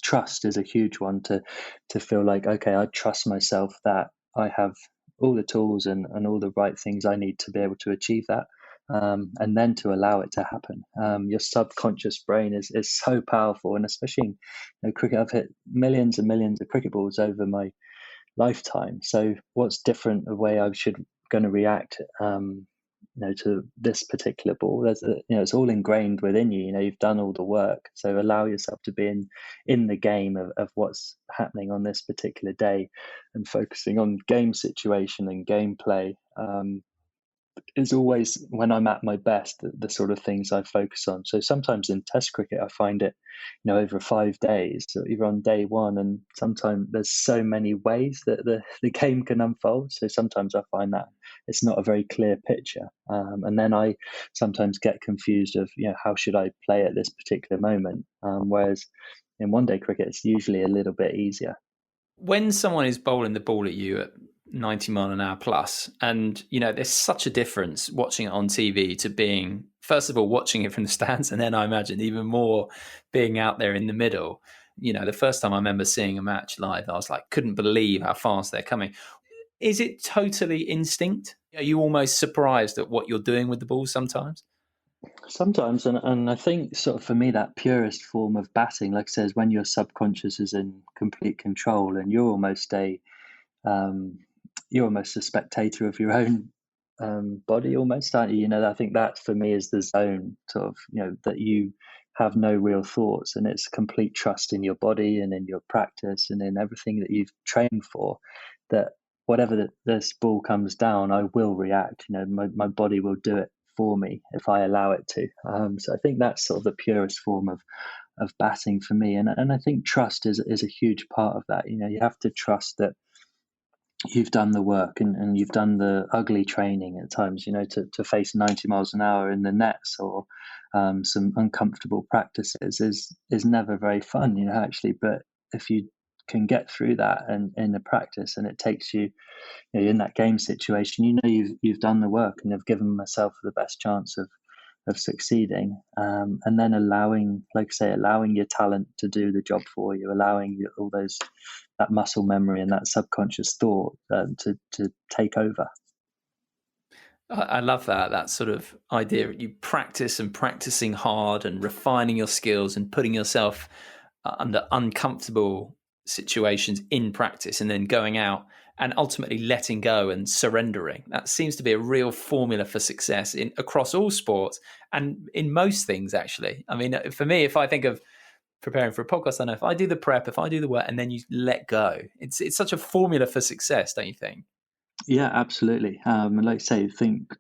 trust is a huge one to feel like, okay, I trust myself that I have all the tools and all the right things I need to be able to achieve that. And then to allow it to happen. Your subconscious brain is so powerful, and especially in cricket, I've hit millions and millions of cricket balls over my lifetime. So what's different the way I should going to react to this particular ball? It's all ingrained within you. You've done all the work, so allow yourself to be in the game of what's happening on this particular day, and focusing on game situation and gameplay. Is always when I'm at my best, the sort of things I focus on. So sometimes in Test cricket, I find it, over 5 days, so either on day one, and sometimes there's so many ways that the game can unfold. So sometimes I find that it's not a very clear picture. And then I sometimes get confused of, how should I play at this particular moment? Whereas in one day cricket, it's usually a little bit easier. When someone is bowling the ball at you at 90 mile an hour plus, and there's such a difference watching it on TV to being, first of all, watching it from the stands, and then I imagine even more being out there in the middle. The first time I remember seeing a match live, I was like, couldn't believe how fast they're coming. Is it totally instinct? Are you almost surprised at what you're doing with the ball sometimes? Sometimes, and I think sort of for me that purest form of batting, like I said, is when your subconscious is in complete control and um, you're almost a spectator of your own body, almost, aren't you? I think that for me is the zone, sort of, that you have no real thoughts, and it's complete trust in your body and in your practice and in everything that you've trained for. That whatever this ball comes down, I will react. My body will do it for me if I allow it to. So I think that's sort of the purest form of batting for me, and I think trust is a huge part of that. You have to trust that you've done the work and you've done the ugly training at times, to face 90 miles an hour in the nets or some uncomfortable practices is never very fun, actually. But if you can get through that and in the practice, and it takes you, in that game situation, you've done the work and have given myself the best chance of succeeding, and then allowing, like I say, allowing your talent to do the job for you, allowing all those that muscle memory and that subconscious thought to take over. I love that sort of idea. You practice and practicing hard and refining your skills and putting yourself under uncomfortable situations in practice and then going out and ultimately letting go and surrendering. That seems to be a real formula for success in across all sports and in most things, actually. I mean, for me, if I think of preparing for a podcast, I know if I do the prep, if I do the work, and then you let go, it's such a formula for success, don't you think? Yeah, absolutely. And like I say, think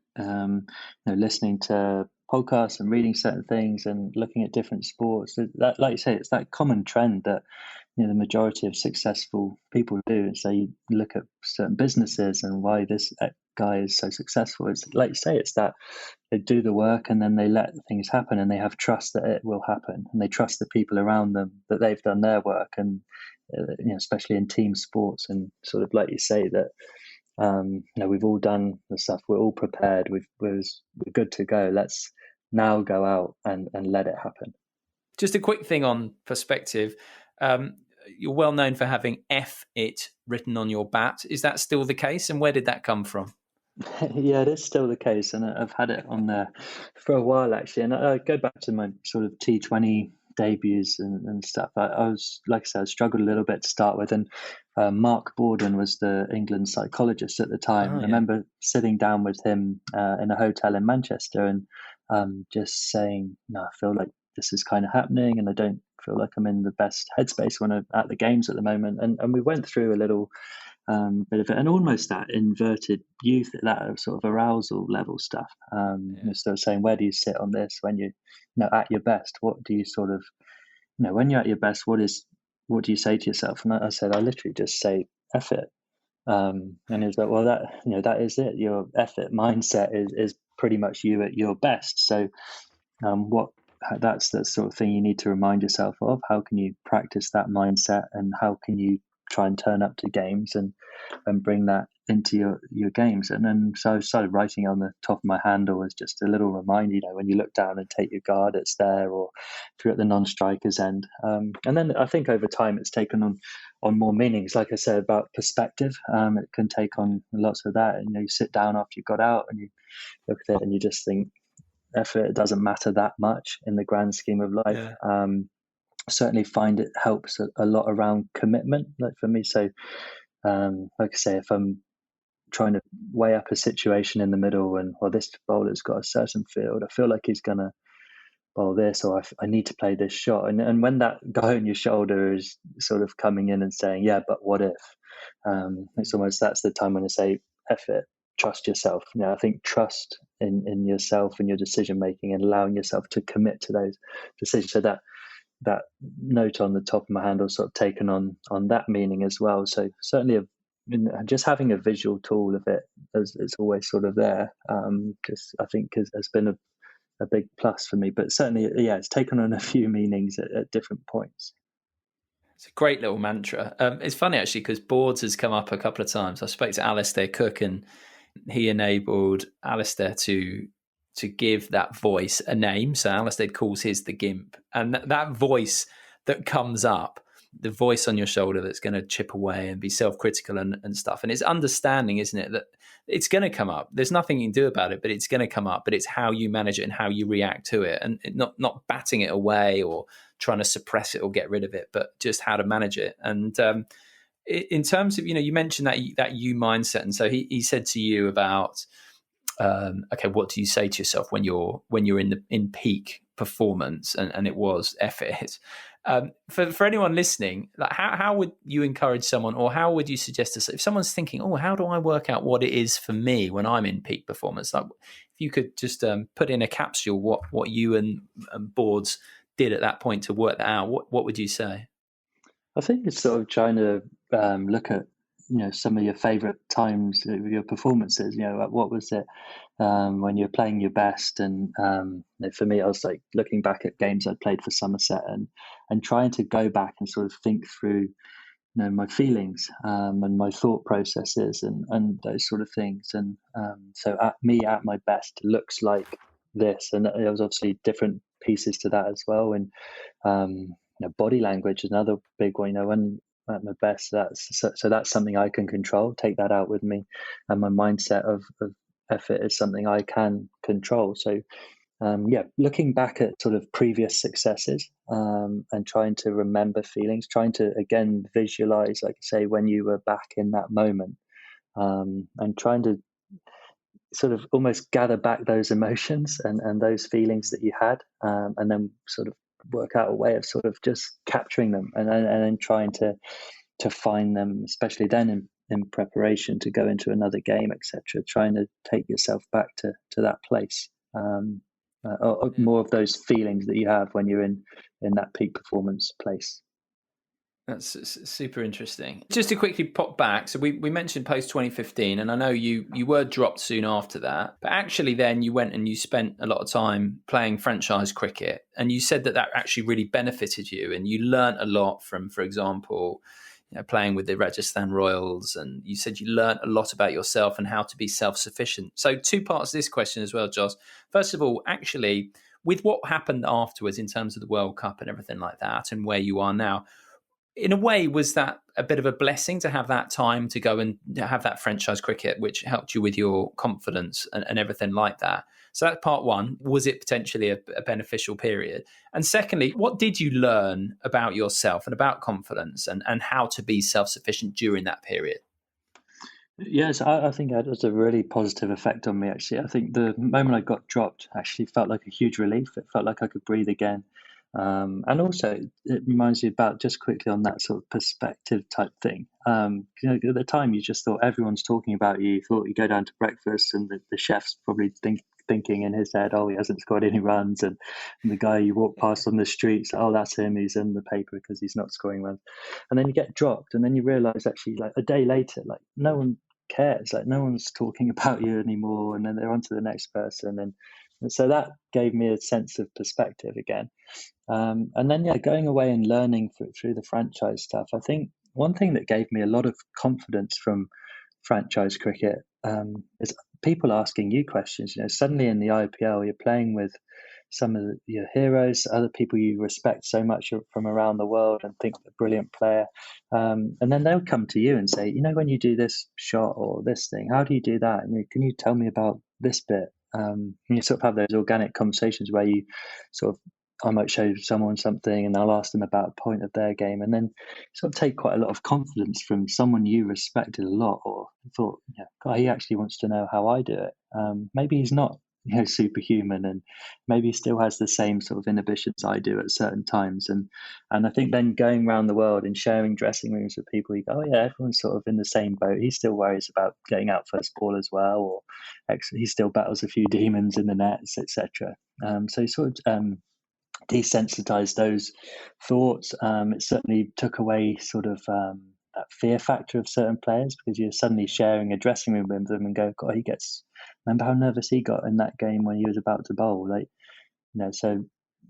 listening to podcasts and reading certain things and looking at different sports. That, like you say, it's that common trend that the majority of successful people do. So you look at certain businesses and why this guy is so successful. It's like you say, it's that they do the work and then they let things happen and they have trust that it will happen and they trust the people around them that they've done their work and especially in team sports and sort of like you say that we've all done the stuff. We're all prepared. We're good to go. Let's now go out and let it happen. Just a quick thing on perspective. You're well known for having F it written on your bat. Is that still the case? And where did that come from? Yeah, it is still the case, and I've had it on there for a while actually. And I go back to my sort of T20 debuts and stuff. I was, like I said, I struggled a little bit to start with, and Mark Borden was the England psychologist at the time. Oh, And I yeah. remember sitting down with him in a hotel in Manchester and just saying, "No, I feel like this is kind of happening, and I don't feel like I'm in the best headspace when I'm at the games at the moment." And we went through a little bit of it, and almost that inverted youth, that sort of arousal level stuff. Yeah. So saying, where do you sit on this when you at your best? What do you sort of, when you're at your best, what do you say to yourself? And I said, I literally just say, F it. And he was like, well, that is it. Your effort mindset is pretty much you at your best. So, what that's the sort of thing you need to remind yourself of. How can you practice that mindset, and how can you try and turn up to games and bring that into your games? And then so I started writing on the top of my handle as just a little reminder. When you look down and take your guard, it's there, or if you're at the non-striker's end. And then I think over time it's taken on more meanings. Like I said about perspective, it can take on lots of that. And you sit down after you got out and you look at it and you just think, effort, it doesn't matter that much in the grand scheme of life. Yeah. Certainly find it helps a lot around commitment, like for me. So like I say, if I'm trying to weigh up a situation in the middle and, well, this bowler's got a certain field, I feel like he's going to bowl this, or I need to play this shot. And when that guy on your shoulder is sort of coming in and saying, yeah, but what if? It's almost, that's the time when I say, F it, trust yourself. I think trust in yourself and your decision making and allowing yourself to commit to those decisions. So that note on the top of my handle sort of taken on that meaning as well. So certainly just having a visual tool of it is always sort of there. Because I think has been a big plus for me. But certainly, yeah, it's taken on a few meanings at different points. It's a great little mantra. It's funny actually because boards has come up a couple of times. I spoke to Alistair Cook and he enabled Alistair to give that voice a name. So Alistair calls his the GIMP, and that voice that comes up, the voice on your shoulder that's going to chip away and be self-critical and stuff. And it's understanding, isn't it, that it's going to come up. There's nothing you can do about it, but it's going to come up. But it's how you manage it and how you react to it, and not batting it away or trying to suppress it or get rid of it, but just how to manage it. And in terms of, you mentioned that you mindset, and so he said to you about, okay, what do you say to yourself when you're in peak performance, and it was effort. For anyone listening, like how would you encourage someone, or how would you suggest if someone's thinking, oh, how do I work out what it is for me when I'm in peak performance? Like, if you could just put in a capsule what you and boards did at that point to work that out, what would you say? I think it's sort of trying to look at some of your favorite times of your performances. What was it when you're playing your best? And for me, I was like looking back at games I played for Somerset and trying to go back and sort of think through my feelings and my thought processes and those sort of things. And so at my best looks like this, and there was obviously different pieces to that as well. And body language is another big one. When I'm at my best, that's something I can control. Take that out with me, and my mindset of effort is something I can control. So looking back at sort of previous successes, and trying to remember feelings, trying to again visualize, like I say, when you were back in that moment, and trying to sort of almost gather back those emotions and those feelings that you had, and then sort of work out a way of sort of just capturing them, and then trying to find them, especially then in preparation to go into another game, etc. Trying to take yourself back to that place, or more of those feelings that you have when you're in that peak performance place. That's super interesting. Just to quickly pop back, so we mentioned post 2015, and I know you were dropped soon after that, but actually then you went and you spent a lot of time playing franchise cricket, and you said that actually really benefited you, and you learnt a lot from, for example, playing with the Rajasthan Royals, and you said you learnt a lot about yourself and how to be self-sufficient. So two parts to this question as well, Jos. First of all, actually, with what happened afterwards in terms of the World Cup and everything like that, and where you are now, in a way, was that a bit of a blessing to have that time to go and have that franchise cricket, which helped you with your confidence and everything like that? So that's part one. Was it potentially a beneficial period? And secondly, what did you learn about yourself and about confidence and how to be self-sufficient during that period? Yes, I think that has a really positive effect on me, actually. I think the moment I got dropped actually felt like a huge relief. It felt like I could breathe again. And also, it reminds me about, just quickly on that sort of perspective type thing. At the time, you just thought everyone's talking about you. You thought you go down to breakfast and the chef's probably thinking in his head, oh, he hasn't scored any runs. And the guy you walk past on the streets, oh, that's him. He's in the paper because he's not scoring runs. And then you get dropped, and then you realize actually, like a day later, like no one cares. Like no one's talking about you anymore. And then they're on to the next person. And so that gave me a sense of perspective again. And then, going away and learning through the franchise stuff. I think one thing that gave me a lot of confidence from franchise cricket, is people asking you questions. Suddenly in the IPL, you're playing with some of your heroes, other people you respect so much from around the world and think they're a brilliant player. And then they'll come to you and say, when you do this shot or this thing, how do you do that? And can you tell me about this bit? And you sort of have those organic conversations where you sort of, I might show someone something and I'll ask them about a point of their game, and then sort of take quite a lot of confidence from someone you respected a lot, or thought, God, he actually wants to know how I do it. Maybe he's not, superhuman, and maybe he still has the same sort of inhibitions I do at certain times. And I think then going around the world and sharing dressing rooms with people, you go, oh yeah, everyone's sort of in the same boat. He still worries about getting out first ball as well, or he still battles a few demons in the nets, etc. So you sort of desensitized those thoughts. It certainly took away sort of that fear factor of certain players, because you're suddenly sharing a dressing room with them and go, God, remember how nervous he got in that game when he was about to bowl, so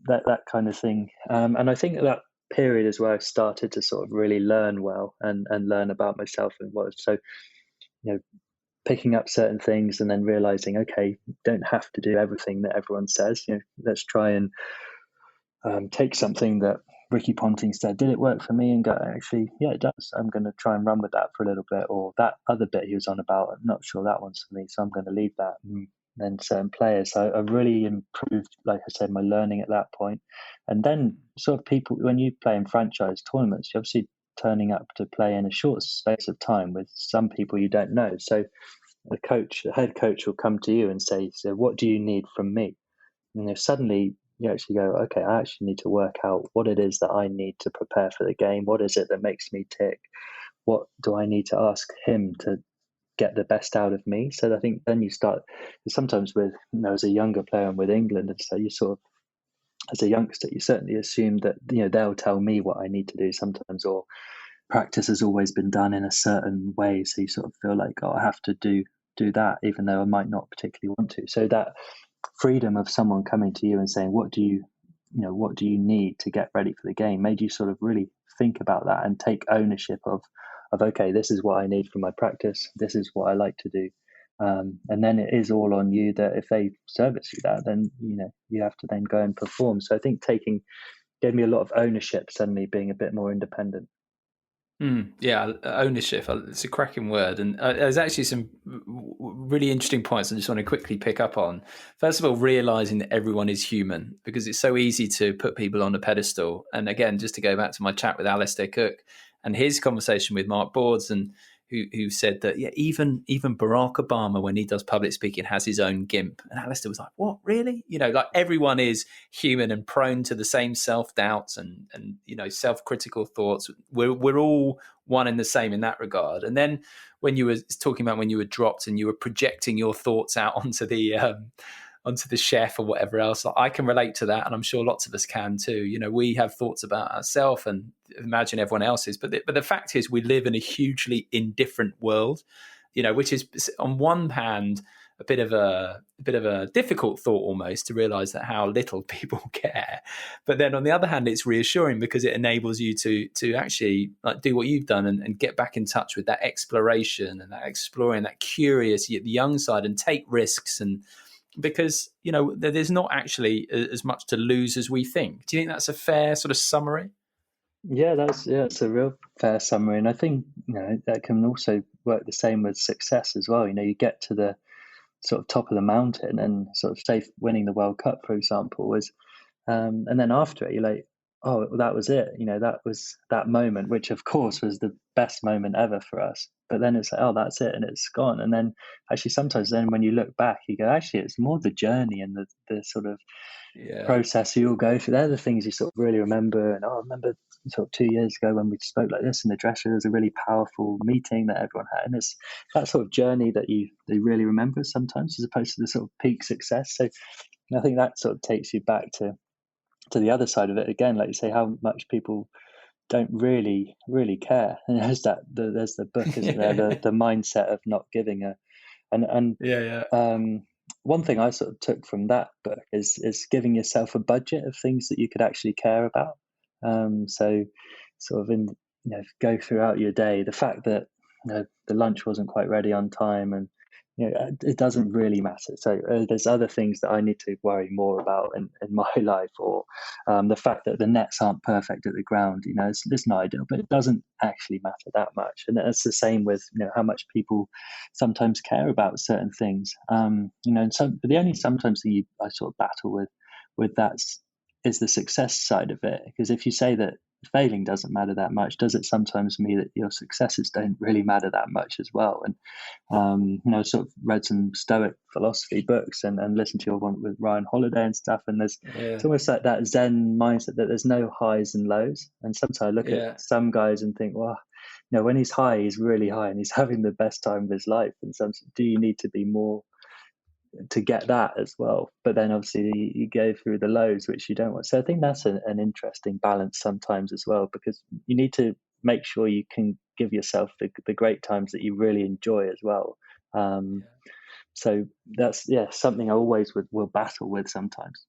that kind of thing. And I think that period is where I started to sort of really learn well and learn about myself and what. So, picking up certain things and then realizing, okay, don't have to do everything that everyone says. Let's try and take something that Ricky Ponting said, did it work for me? And go, actually, yeah, it does. I'm going to try and run with that for a little bit. Or that other bit he was on about, I'm not sure that one's for me, so I'm going to leave that. And then certain players. So I really improved, like I said, my learning at that point. And then sort of people, when you play in franchise tournaments, you're obviously turning up to play in a short space of time with some people you don't know. So the head coach will come to you and say, so what do you need from me? And suddenly you actually go, okay, I actually need to work out what it is that I need to prepare for the game. What is it that makes me tick? What do I need to ask him to get the best out of me? So I think then you start, sometimes with, as a younger player and with England, and so you sort of, as a youngster, you certainly assume that, they'll tell me what I need to do sometimes, or practice has always been done in a certain way. So you sort of feel like, I have to do that, even though I might not particularly want to. So that freedom of someone coming to you and saying, what do you need to get ready for the game, made you sort of really think about that and take ownership of okay, this is what I need for my practice, this is what I like to do. And then it is all on you, that if they service you that, then you have to then go and perform. So I think gave me a lot of ownership, suddenly being a bit more independent. Yeah, ownership. It's a cracking word. And there's actually some really interesting points I just want to quickly pick up on. First of all, realizing that everyone is human, because it's so easy to put people on a pedestal. And again, just to go back to my chat with Alistair Cook and his conversation with Mark Boards, and who said that, yeah, even Barack Obama, when he does public speaking, has his own gimp. And Alistair was like, what, really? Like everyone is human and prone to the same self-doubts and self-critical thoughts. We're all one and the same in that regard. And then when you were talking about when you were dropped and you were projecting your thoughts out onto the chef or whatever else, I can relate to that, and I'm sure lots of us can too. We have thoughts about ourselves and imagine everyone else's, but the fact is we live in a hugely indifferent world, which is on one hand a bit of a difficult thought almost, to realize that how little people care. But then on the other hand, it's reassuring because it enables you to actually like do what you've done and get back in touch with that exploration and that exploring, that curious yet the young side, and take risks. And because there's not actually as much to lose as we think. Do you think that's a fair sort of summary? Yeah, it's a real fair summary, and I think that can also work the same with success as well. You get to the sort of top of the mountain and sort of say winning the World Cup, for example, was and then after it, you're like, oh, well, that was it. That was that moment, which of course was the best moment ever for us. But then it's like, oh, that's it, and it's gone. And then actually, sometimes then when you look back, you go, actually, it's more the journey and the sort of Yeah. process you'll go through. They're the things you sort of really remember. And I remember sort of 2 years ago when we spoke like this in the dressing room, it was a really powerful meeting that everyone had. And it's that sort of journey that they really remember sometimes, as opposed to the sort of peak success. So I think that sort of takes you back to the other side of it again, like you say, how much people don't really care. And there's the book, isn't there? The mindset of not giving a and Yeah, yeah. one thing I sort of took from that book is giving yourself a budget of things that you could actually care about. So sort of go throughout your day, the fact that the lunch wasn't quite ready on time, and it doesn't really matter. So there's other things that I need to worry more about in my life, or the fact that the nets aren't perfect at the ground. It's not ideal, but it doesn't actually matter that much. And it's the same with how much people sometimes care about certain things. But the only sometimes thing I sort of battle with that is the success side of it. Because if you say that failing doesn't matter that much, does it sometimes mean that your successes don't really matter that much as well? And sort of read some Stoic philosophy books and listened to your one with Ryan Holiday and stuff. And it's Yeah. almost like that Zen mindset that there's no highs and lows. And sometimes I look at Yeah. some guys and think, well, when he's high, he's really high and he's having the best time of his life. And sometimes, do you need to be more to get that as well? But then obviously you go through the lows, which you don't want. So I think that's an interesting balance sometimes as well, because you need to make sure you can give yourself the great times that you really enjoy as well. Um, so that's something I always will battle with sometimes.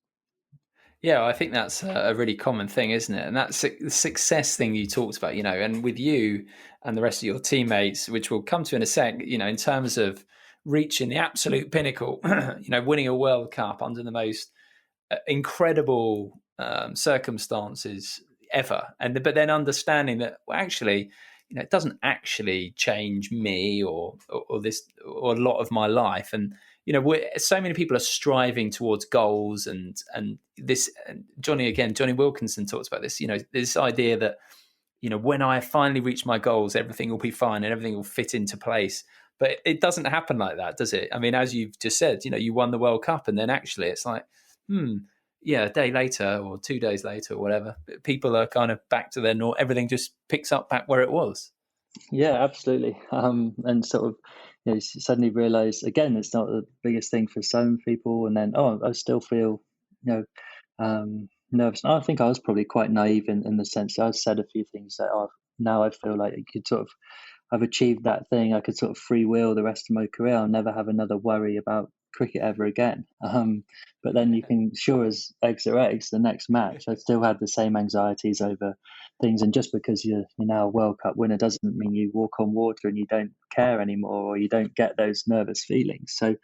Yeah, I think that's a really common thing, isn't it? And that success thing you talked about, and with you and the rest of your teammates, which we'll come to in a sec, in terms of reaching the absolute pinnacle, winning a World Cup under the most incredible circumstances ever, but then understanding that, well, actually, it doesn't actually change me or this or a lot of my life. And so many people are striving towards goals, and this, and Johnny Wilkinson talks about this. This idea that when I finally reach my goals, everything will be fine and everything will fit into place. But it doesn't happen like that, does it? I mean, as you've just said, you won the World Cup, and then actually it's like, yeah, a day later or 2 days later or whatever, people are kind of back to their normal. Everything just picks up back where it was. Yeah, absolutely. And sort of, you suddenly realize again, it's not the biggest thing for some people, and then I still feel, nervous. And I think I was probably quite naive in the sense that I said a few things that now I feel like you could sort of I've achieved that thing. I could sort of free wheel the rest of my career. I'll never have another worry about cricket ever again. But then you can, sure as eggs are eggs, the next match, I still had the same anxieties over things. And just because you're now a World Cup winner doesn't mean you walk on water and you don't care anymore, or you don't get those nervous feelings. So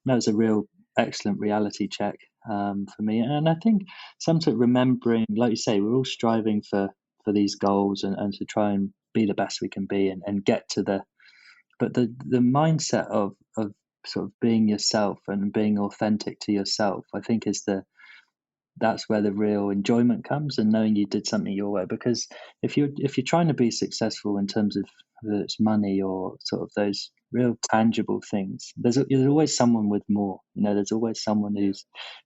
that was a real excellent reality check for me. And I think sometimes remembering, like you say, we're all striving for these goals and to try and be the best we can be and get to the mindset of sort of being yourself and being authentic to yourself, I think that's where the real enjoyment comes, and knowing you did something your way. Because if you're trying to be successful in terms of whether it's money or sort of those real tangible things, there's always someone with more. There's always someone who's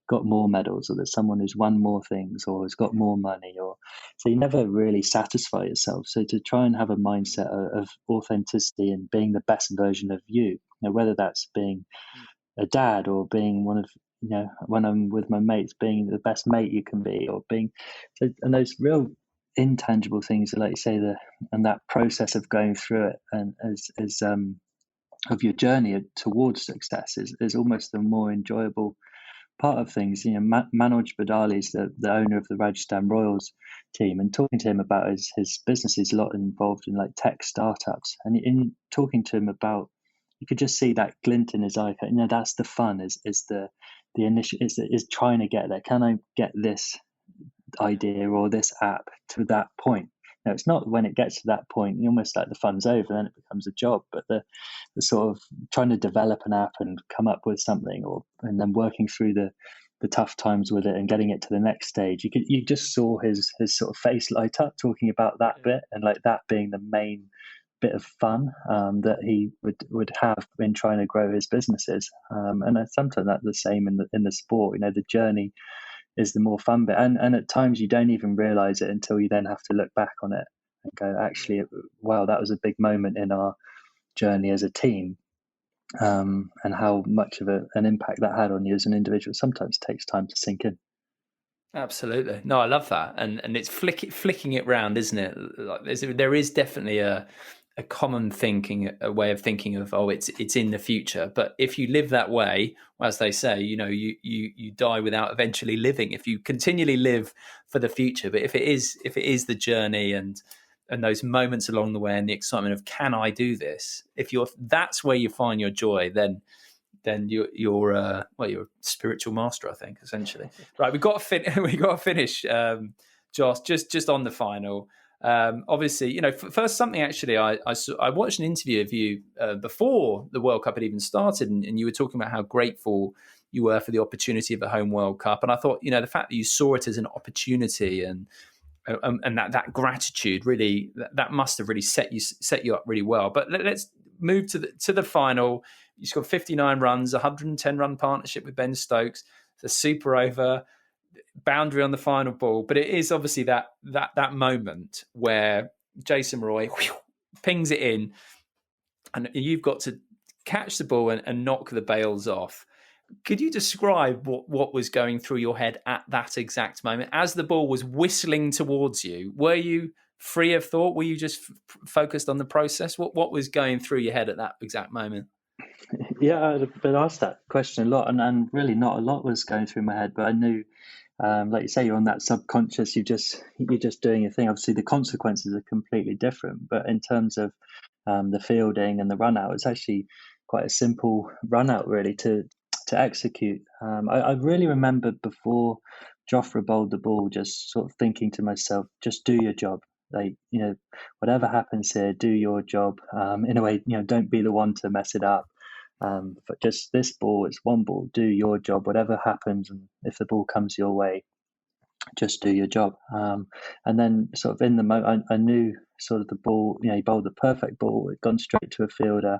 got more medals, or there's someone who's won more things, or has got more money, or so you never really satisfy yourself. So to try and have a mindset of authenticity and being the best version of whether that's being a dad, or being one of when I'm with my mates, being the best mate you can be, or being and those real intangible things, like you say, and that process of going through it, and as of your journey towards success is almost the more enjoyable part of things. Manoj Badali is the owner of the Rajasthan Royals team, and talking to him about his business, he's a lot involved in like tech startups, and in talking to him about, you could just see that glint in his eye. That's the fun, is the initial, is trying to get there. Can I get this idea or this app to that point? Now, it's not when it gets to that point, almost like the fun's over, then it becomes a job. But the sort of trying to develop an app and come up with something, and then working through the tough times with it and getting it to the next stage, you just saw his sort of face light up talking about that bit, and like that being the main bit of fun that he would have in trying to grow his businesses. And sometimes that's the same in the sport. The journey is the more fun bit, and at times you don't even realize it until you then have to look back on it and go, actually, wow, that was a big moment in our journey as a team, and how much of an impact that had on you as an individual. Sometimes takes time to sink in. Absolutely. No, I love that. And it's flicking it round, isn't it? Like there is definitely a common thinking, a way of thinking of, it's in the future. But if you live that way, as they say, you die without eventually living. If you continually live for the future, but if it is the journey and those moments along the way and the excitement of, can I do this? That's where you find your joy, then you're a spiritual master, I think, essentially. Right, we got to finish, Josh. Just on the final. Obviously, first, something actually, I watched an interview of you before the World Cup had even started, and you were talking about how grateful you were for the opportunity of the home World Cup. And I thought, the fact that you saw it as an opportunity and that gratitude, really, that must have really set you up really well. But let's move to the final. You scored 59 runs, 110 run partnership with Ben Stokes, the super over, boundary on the final ball. But it is obviously that moment where Jason Roy pings it in, and you've got to catch the ball and knock the bails off. Could you describe what was going through your head at that exact moment as the ball was whistling towards you? Were you free of thought? Were you just focused on the process? What was going through your head at that exact moment? Yeah, I've been asked that question a lot, and really not a lot was going through my head, but I knew, like you say, you're on that subconscious, you're just doing your thing. Obviously the consequences are completely different, but in terms of the fielding and the run out, it's actually quite a simple run out really to execute. I really remember before Joffre bowled the ball, just sort of thinking to myself, just do your job. Like, whatever happens here, do your job. In a way, don't be the one to mess it up. But just this ball, it's one ball, do your job, whatever happens. And if the ball comes your way, just do your job. And then sort of in the moment, I knew sort of the ball, he bowled the perfect ball, it gone straight to a fielder.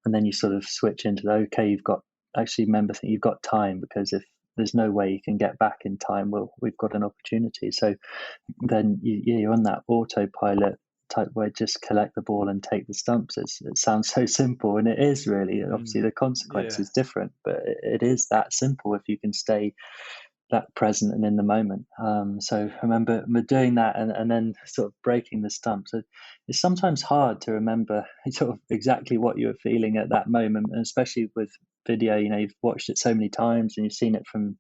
And then you sort of switch into you've got time, because if there's no way you can get back in time, we've got an opportunity. So then you're on that autopilot type way, just collect the ball and take the stumps. It sounds so simple, and it is really. Obviously the consequence is different, but it is that simple if you can stay that present and in the moment. So I remember doing that and then sort of breaking the stump. So it's sometimes hard to remember sort of exactly what you were feeling at that moment, and especially with video, you've watched it so many times and you've seen it from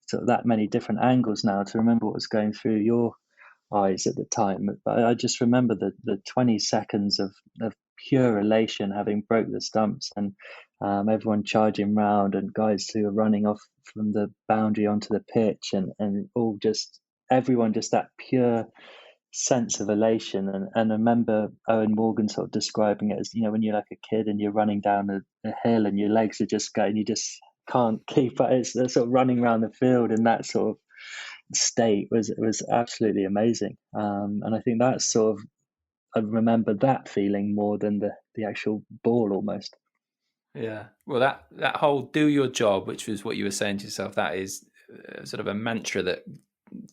sort of that many different angles now, to remember what was going through your eyes at the time. But I just remember the 20 seconds of pure elation, having broke the stumps, and everyone charging round, and guys who are running off from the boundary onto the pitch, and all just everyone just that pure sense of elation. And I remember Owen Morgan sort of describing it as, when you're like a kid and you're running down a hill and your legs are just going, you just can't keep up. It's sort of running around the field in that sort of state was absolutely amazing. And I think that's sort of, I remember that feeling more than the actual ball almost. Yeah. Well, that whole do your job, which was what you were saying to yourself, that is sort of a mantra that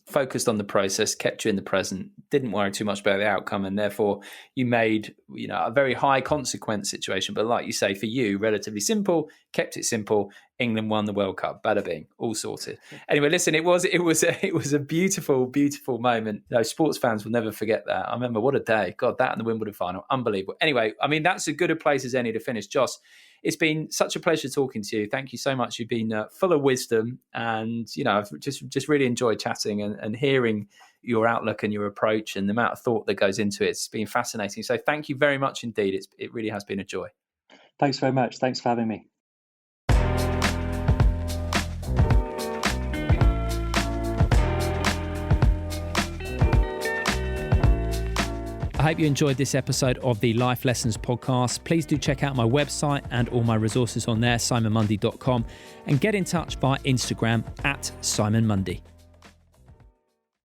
focused on the process, kept you in the present, didn't worry too much about the outcome, and therefore you made a very high consequence situation. But like you say, for you, relatively simple, kept it simple. England won the World Cup. Bada bing, all sorted. Anyway, listen, it was a beautiful, beautiful moment. Sports fans will never forget that. I remember what a day. God, that and the Wimbledon final, unbelievable. Anyway, I mean, that's as good a place as any to finish. Jos, it's been such a pleasure talking to you. Thank you so much. You've been full of wisdom, and I've just really enjoyed chatting and hearing your outlook and your approach and the amount of thought that goes into it. It's been fascinating. So thank you very much indeed. It really has been a joy. Thanks very much. Thanks for having me. I hope you enjoyed this episode of the Life Lessons podcast. Please do check out my website and all my resources on there, simonmundy.com, and get in touch via Instagram @SimonMundy.